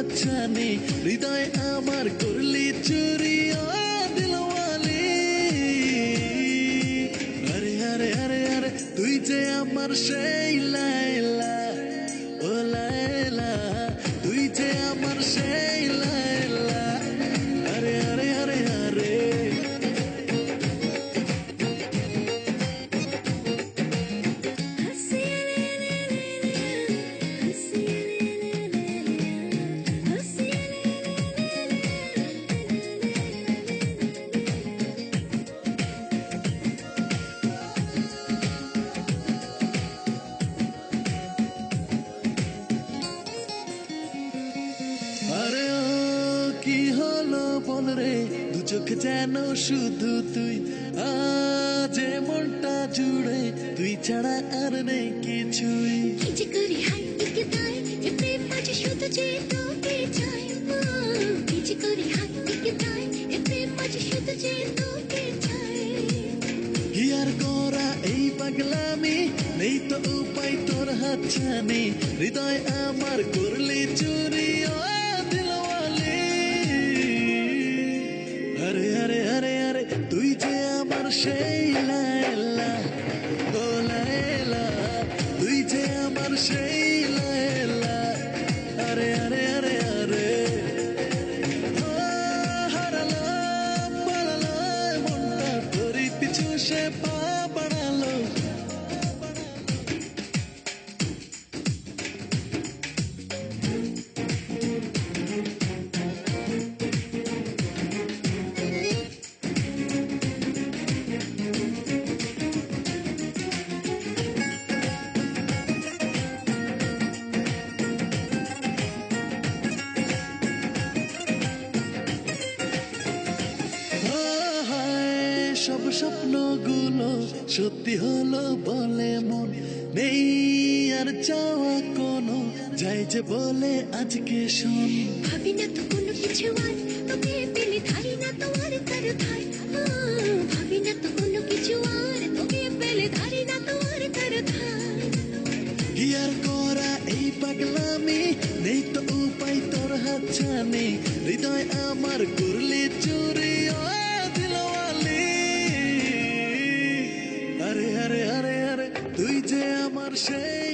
হাতছানি হৃদয় আমার করলি চুরি ও দিলওয়ালি আরে আরে আরে আরে তুই যে আমার সেই লায়লা ও লায়লা তুই যে আমার সেই লায়লা আরে আরে আরে আরে আরে ও কি হলো বল রে দু চোখ যেন শুধু তুই আজ মনটা জুড়ে তুই ছাড়া আর নেই কিছুই কিছু করে হাই দিকে তাই এ প্রেম মাঝে শুধু যে তোকে চাই কিছু করে হাই দিকে তাই এ প্রেম মাঝে শুধু যে তোকে চাই হিয়ার করা এই পাগলামি নেই তো উপায় তোর হাতছানি হৃদয় আমার করলি চুরি ও দিলওয়ালি আরে আরে আরে আরে তুই যে আমার সেই লায়লা ও লায়লা তুই যে আমার সেই লায়লা আরে আরে আরে আরে ও হারালাম পালালাম মনটা তোরই পিছু সে পা বাড়ালো সব স্বপ্নগুলো সত্যি হলো বলে মন নেই আর চাওয়া কোনো যাই যে বলে আজকে শোন ভাবি না তো কোনো কিছু আর তোকে পেলে ধারি না তো আর তার ধার ভাবি না তো কোনো কিছু আর তোকে পেলে ধারি না তো আর তার ধার হিয়ার করা এই পাগলামি নেই তো উপায় তোর হাতছানি হৃদয় আমার করলি চুরি ও দিলওয়ালি আরে আরে আরে আরে তুই যে আমার সেই